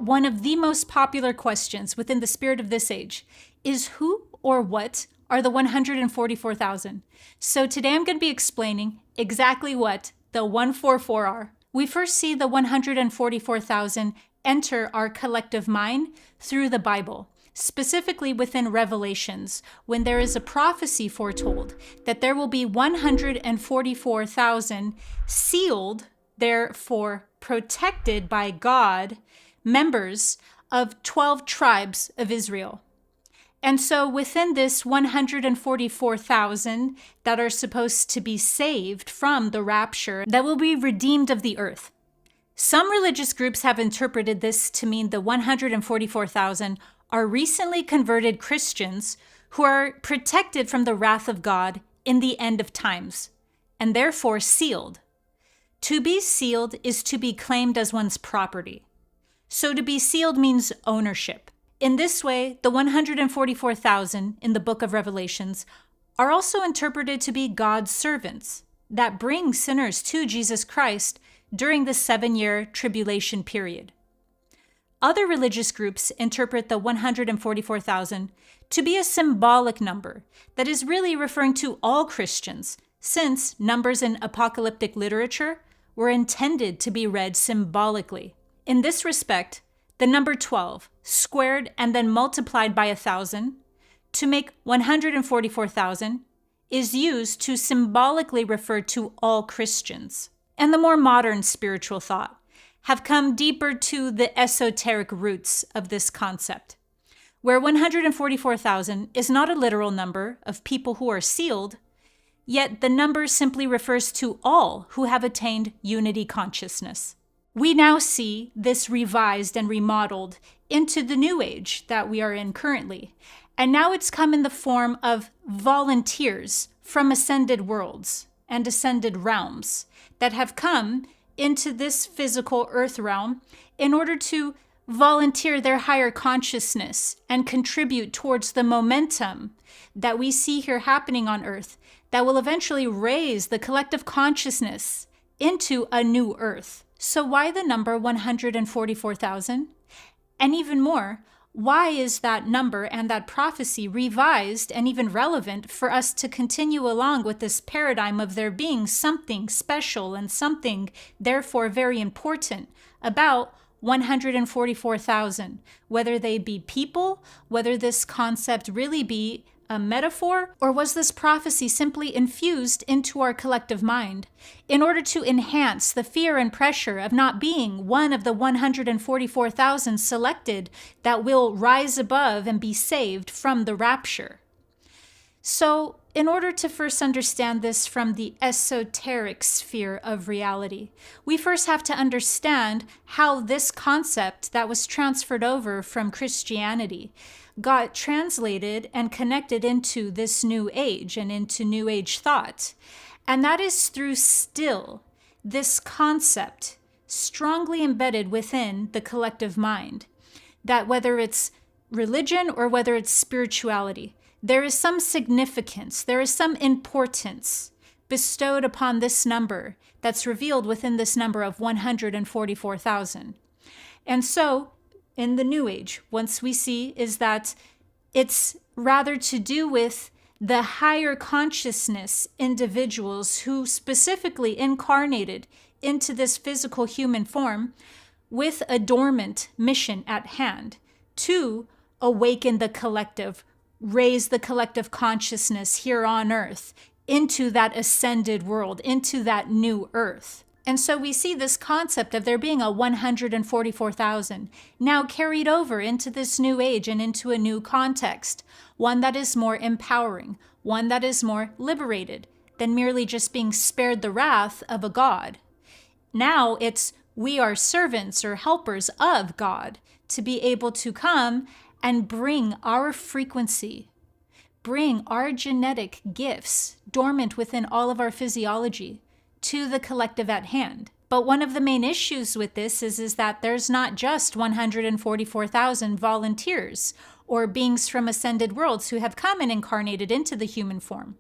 one of the most popular questions within the spirit of this age is who or what are the 144,000? So today I'm going to be explaining exactly what the 144 are. We first see the 144,000 enter our collective mind through the Bible, specifically within Revelations, when there is a prophecy foretold that there will be 144,000 sealed, therefore protected by God, members of 12 tribes of Israel. And so within this 144,000 that are supposed to be saved from the rapture, that will be redeemed of the earth. Some religious groups have interpreted this to mean the 144,000 are recently converted Christians who are protected from the wrath of God in the end of times, and therefore sealed. To be sealed is to be claimed as one's property. So to be sealed means ownership. In this way, the 144,000 in the book of Revelations are also interpreted to be God's servants that bring sinners to Jesus Christ during the 7-year tribulation period. Other religious groups interpret the 144,000 to be a symbolic number that is really referring to all Christians, since numbers in apocalyptic literature were intended to be read symbolically. In this respect, the number 12 squared and then multiplied by 1,000 to make 144,000 is used to symbolically refer to all Christians. And the more modern spiritual thought have come deeper to the esoteric roots of this concept, where 144,000 is not a literal number of people who are sealed, yet the number simply refers to all who have attained unity consciousness. We now see this revised and remodeled into the new age that we are in currently. And now it's come in the form of volunteers from ascended worlds and ascended realms that have come into this physical earth realm in order to volunteer their higher consciousness and contribute towards the momentum that we see here happening on earth that will eventually raise the collective consciousness into a new earth. So why the number 144,000? And even more, why is that number and that prophecy revised and even relevant for us to continue along with this paradigm of there being something special and something therefore very important about 144,000, whether they be people, whether this concept really be a metaphor, or was this prophecy simply infused into our collective mind in order to enhance the fear and pressure of not being one of the 144,000 selected that will rise above and be saved from the rapture? So, in order to first understand this from the esoteric sphere of reality, we first have to understand how this concept that was transferred over from Christianity got translated and connected into this new age and into new age thought. And that is through still this concept strongly embedded within the collective mind, that whether it's religion or whether it's spirituality, there is some significance, there is some importance bestowed upon this number that's revealed within this number of 144,000. And so, in the New Age, once we see is that it's rather to do with the higher consciousness individuals who specifically incarnated into this physical human form with a dormant mission at hand to awaken the collective, raise the collective consciousness here on earth into that ascended world, into that new earth. And so we see this concept of there being a 144,000 now carried over into this new age and into a new context, one that is more empowering, one that is more liberated than merely just being spared the wrath of a God. Now it's we are servants or helpers of God to be able to come and bring our frequency, bring our genetic gifts dormant within all of our physiology to the collective at hand. But one of the main issues with this is that there's not just 144,000 volunteers or beings from ascended worlds who have come and incarnated into the human form.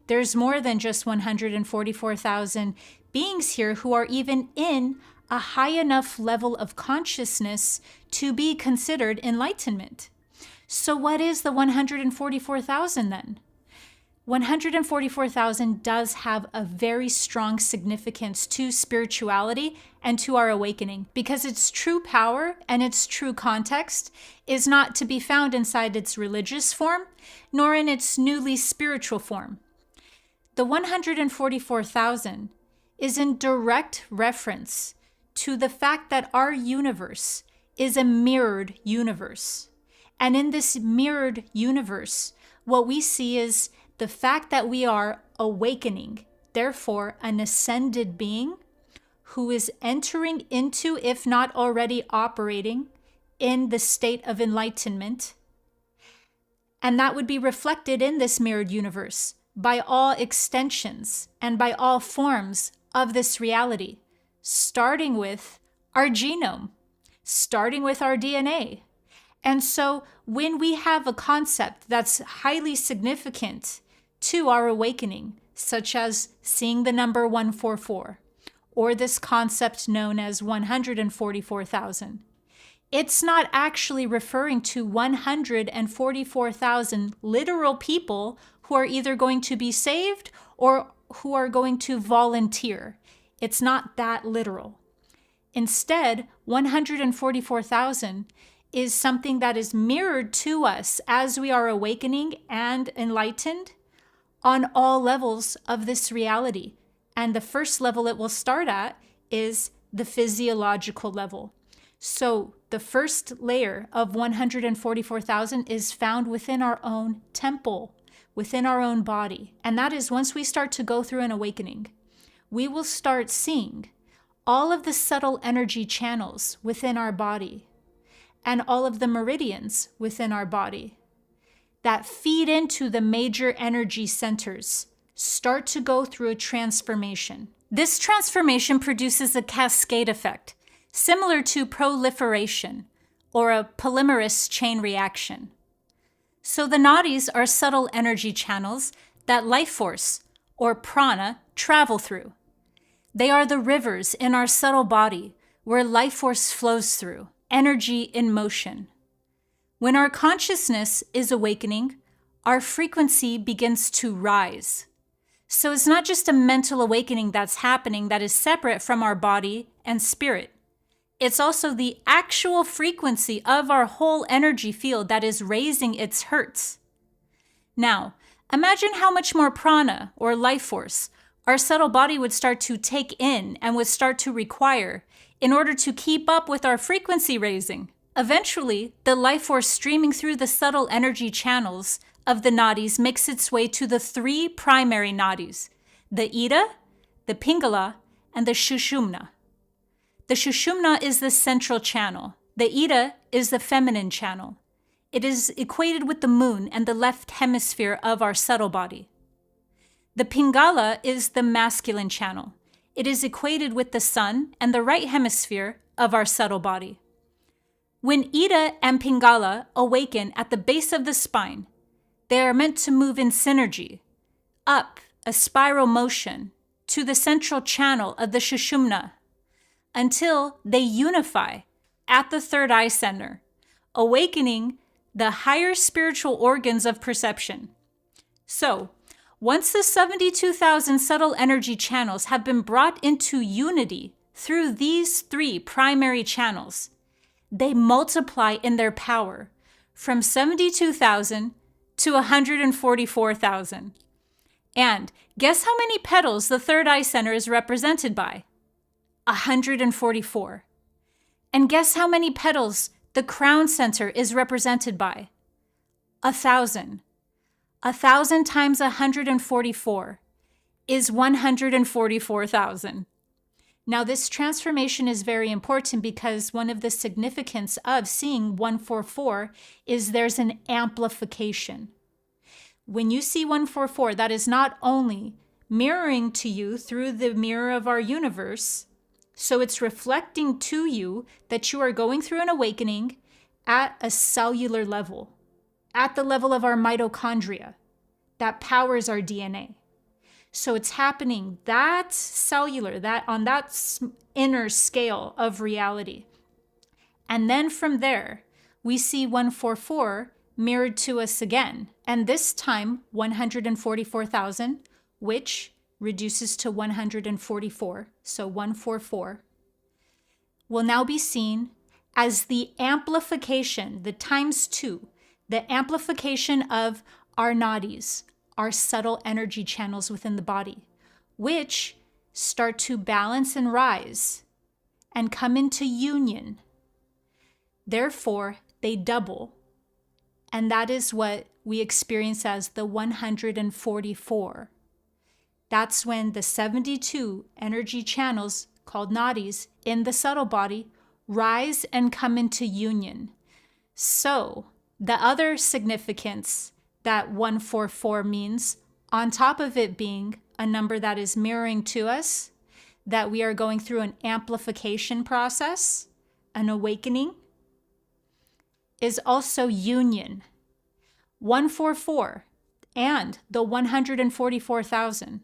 There's more than just 144,000 beings here who are even in a high enough level of consciousness to be considered enlightenment. So what is the 144,000 then? 144,000 does have a very strong significance to spirituality and to our awakening, because its true power and its true context is not to be found inside its religious form, nor in its newly spiritual form. The 144,000 is in direct reference to the fact that our universe is a mirrored universe. And in this mirrored universe, what we see is the fact that we are awakening, therefore an ascended being who is entering into, if not already operating, in the state of enlightenment. And that would be reflected in this mirrored universe by all extensions and by all forms of this reality, starting with our genome, starting with our DNA. And so when we have a concept that's highly significant to our awakening, such as seeing the number 144, or this concept known as 144,000, it's not actually referring to 144,000 literal people who are either going to be saved or who are going to volunteer. It's not that literal. Instead, 144,000 is something that is mirrored to us as we are awakening and enlightened on all levels of this reality. And the first level it will start at is the physiological level. So the first layer of 144,000 is found within our own temple, within our own body. And that is once we start to go through an awakening, we will start seeing all of the subtle energy channels within our body and all of the meridians within our body that feed into the major energy centers start to go through a transformation. This transformation produces a cascade effect, similar to proliferation or a polymerase chain reaction. So the nadis are subtle energy channels that life force, or prana, travel through. They are the rivers in our subtle body where life force flows through, energy in motion. When our consciousness is awakening, our frequency begins to rise. So it's not just a mental awakening that's happening that is separate from our body and spirit. It's also the actual frequency of our whole energy field that is raising its hertz. Now, imagine how much more prana, or life force, our subtle body would start to take in and would start to require in order to keep up with our frequency raising. Eventually, the life force streaming through the subtle energy channels of the nadis makes its way to the three primary nadis, the Ida, the Pingala, and the Sushumna. The Sushumna is the central channel. The Ida is the feminine channel. It is equated with the moon and the left hemisphere of our subtle body. The Pingala is the masculine channel. It is equated with the sun and the right hemisphere of our subtle body. When Ida and Pingala awaken at the base of the spine, they are meant to move in synergy, up a spiral motion to the central channel of the Sushumna, until they unify at the third eye center, awakening the higher spiritual organs of perception. So, once the 72,000 subtle energy channels have been brought into unity through these three primary channels, they multiply in their power from 72,000 to 144,000. And guess how many petals the third eye center is represented by? 144. And guess how many petals the crown center is represented by? 1,000. 1,000 times 144 is 144,000. Now, this transformation is very important because one of the significance of seeing 144 is there's an amplification. When you see 144, that is not only mirroring to you through the mirror of our universe, so it's reflecting to you that you are going through an awakening at a cellular level, at the level of our mitochondria that powers our DNA. So it's happening that cellular, that on that inner scale of reality. And then from there, we see 144 mirrored to us again. And this time, 144,000, which reduces to 144, so 144, will now be seen as the amplification, the times 2, the amplification of our nadis, our subtle energy channels within the body, which start to balance and rise and come into union. Therefore, they double. And that is what we experience as the 144. That's when the 72 energy channels called nadis in the subtle body rise and come into union. So the other significance that 144 means, on top of it being a number that is mirroring to us, that we are going through an amplification process, an awakening, is also union. 144 and the 144,000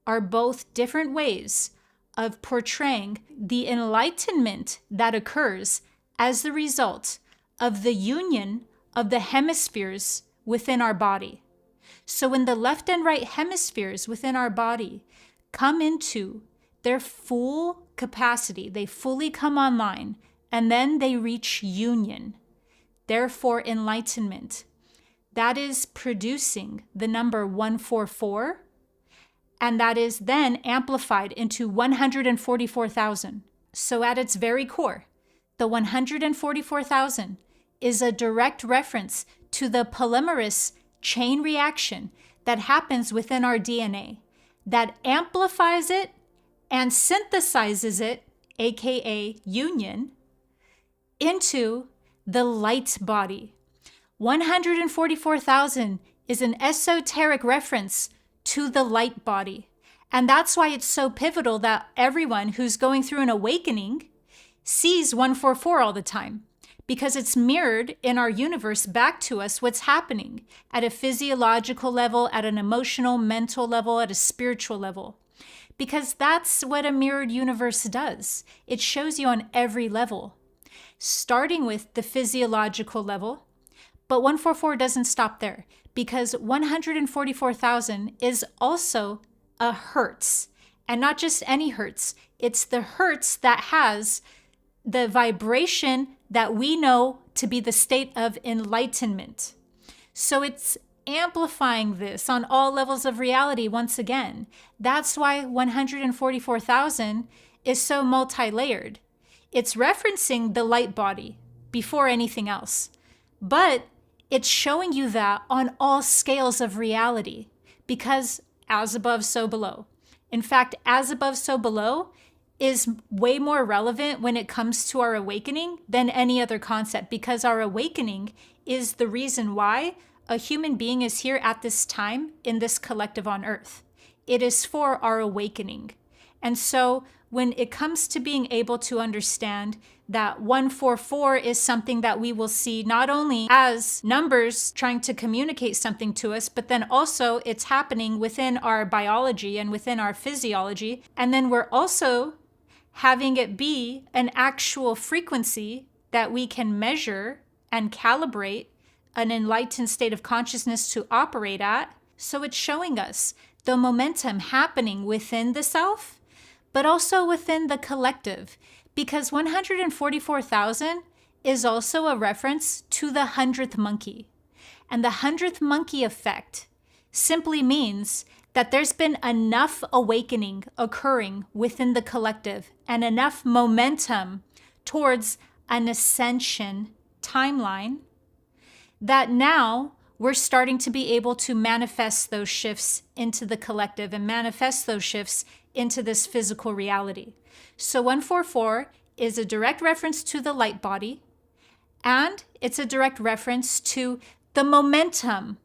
are both different ways of portraying the enlightenment that occurs as the result of the union of the hemispheres within our body. So when the left and right hemispheres within our body come into their full capacity, they fully come online, and then they reach union, therefore enlightenment, that is producing the number 144, and that is then amplified into 144,000. So at its very core, the 144,000 is a direct reference to the polymerase chain reaction that happens within our DNA that amplifies it and synthesizes it, aka union, into the light body. 144,000 is an esoteric reference to the light body. And that's why it's so pivotal that everyone who's going through an awakening sees 144 all the time, because it's mirrored in our universe back to us what's happening at a physiological level, at an emotional, mental level, at a spiritual level. Because that's what a mirrored universe does. It shows you on every level, starting with the physiological level. But 144 doesn't stop there, because 144,000 is also a hertz, and not just any hertz. It's the hertz that has the vibration that we know to be the state of enlightenment. So it's amplifying this on all levels of reality once again. That's why 144,000 is so multi-layered. It's referencing the light body before anything else, but it's showing you that on all scales of reality, because as above, so below. In fact, as above, so below is way more relevant when it comes to our awakening than any other concept, because our awakening is the reason why a human being is here at this time in this collective on earth. It is for our awakening. And so when it comes to being able to understand that 144 is something that we will see not only as numbers trying to communicate something to us, but then also it's happening within our biology and within our physiology. And then we're also having it be an actual frequency that we can measure and calibrate an enlightened state of consciousness to operate at. So it's showing us the momentum happening within the self, but also within the collective, because 144,000 is also a reference to the 100th monkey. And the 100th monkey effect simply means that there's been enough awakening occurring within the collective and enough momentum towards an ascension timeline that now we're starting to be able to manifest those shifts into the collective and manifest those shifts into this physical reality. So 144 is a direct reference to the light body, and it's a direct reference to the momentum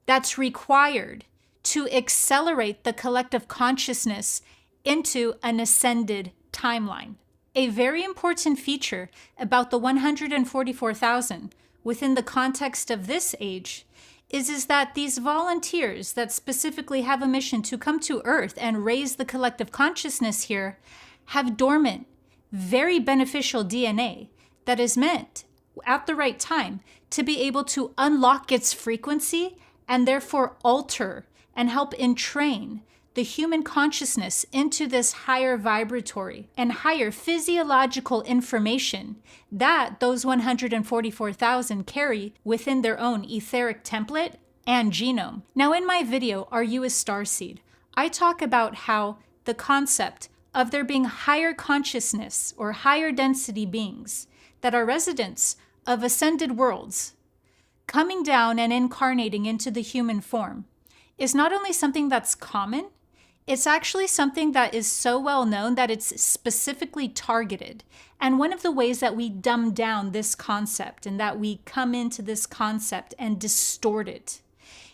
that's required to accelerate the collective consciousness into an ascended timeline. A very important feature about the 144,000 within the context of this age is that these volunteers that specifically have a mission to come to Earth and raise the collective consciousness here have dormant, very beneficial DNA that is meant at the right time to be able to unlock its frequency and therefore alter and help entrain the human consciousness into this higher vibratory and higher physiological information that those 144,000 carry within their own etheric template and genome. Now, in my video, Are You a Starseed?, I talk about how the concept of there being higher consciousness or higher density beings that are residents of ascended worlds coming down and incarnating into the human form is not only something that's common, it's actually something that is so well known that it's specifically targeted. And one of the ways that we dumb down this concept and that we come into this concept and distort it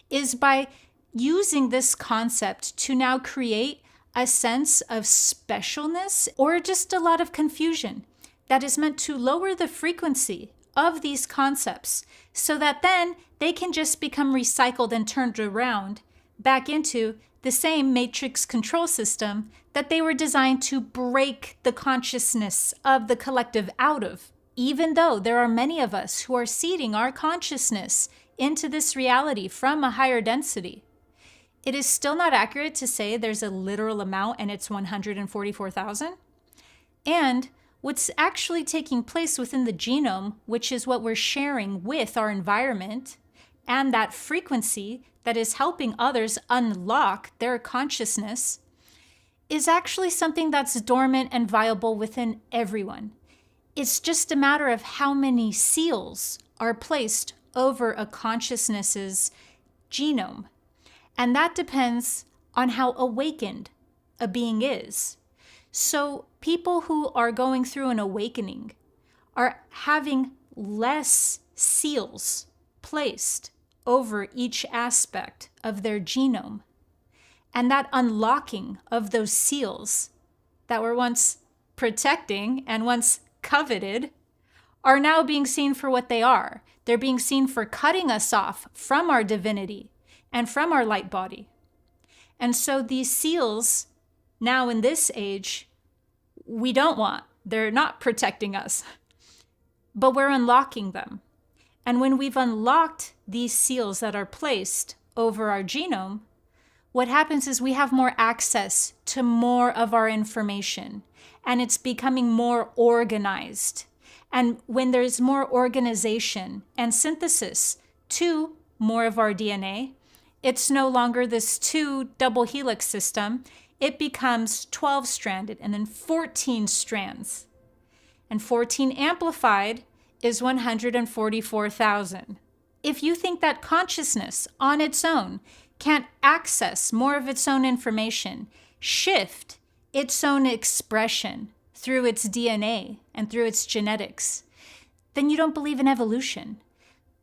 is by using this concept to now create a sense of specialness or just a lot of confusion that is meant to lower the frequency of these concepts so that then they can just become recycled and turned around back into the same matrix control system that they were designed to break the consciousness of the collective out of. Even though there are many of us who are seeding our consciousness into this reality from a higher density, it is still not accurate to say there's a literal amount and it's 144,000. And what's actually taking place within the genome, which is what we're sharing with our environment, and that frequency that is helping others unlock their consciousness, is actually something that's dormant and viable within everyone. It's just a matter of how many seals are placed over a consciousness's genome. And that depends on how awakened a being is. So people who are going through an awakening are having less seals placed over each aspect of their genome. And that unlocking of those seals that were once protecting and once coveted are now being seen for what they are. They're being seen for cutting us off from our divinity and from our light body. And so these seals, now in this age, we don't want. They're not protecting us, but we're unlocking them. And when we've unlocked these seals that are placed over our genome, what happens is we have more access to more of our information, and it's becoming more organized. And when there's more organization and synthesis to more of our DNA, it's no longer this 2 double helix system. It becomes 12-stranded and then 14 strands. And 14 amplified is 144,000. If you think that consciousness on its own can't access more of its own information, shift its own expression through its DNA and through its genetics, then you don't believe in evolution.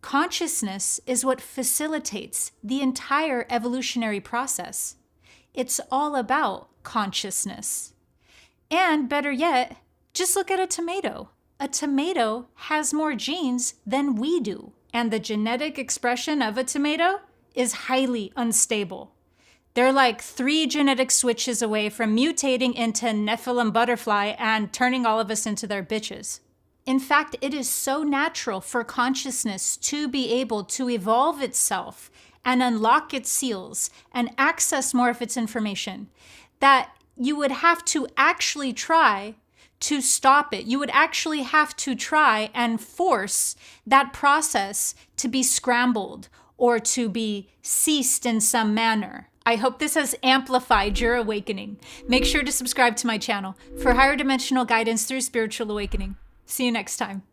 Consciousness is what facilitates the entire evolutionary process. It's all about consciousness. And better yet, just look at a tomato. A tomato has more genes than we do, and the genetic expression of a tomato is highly unstable. They're like 3 genetic switches away from mutating into Nephilim butterfly and turning all of us into their bitches. In fact, it is so natural for consciousness to be able to evolve itself and unlock its seals and access more of its information that you would have to actually try to stop it. You would actually have to try and force that process to be scrambled or to be ceased in some manner. I hope this has amplified your awakening. Make sure to subscribe to my channel for higher dimensional guidance through spiritual awakening. See you next time.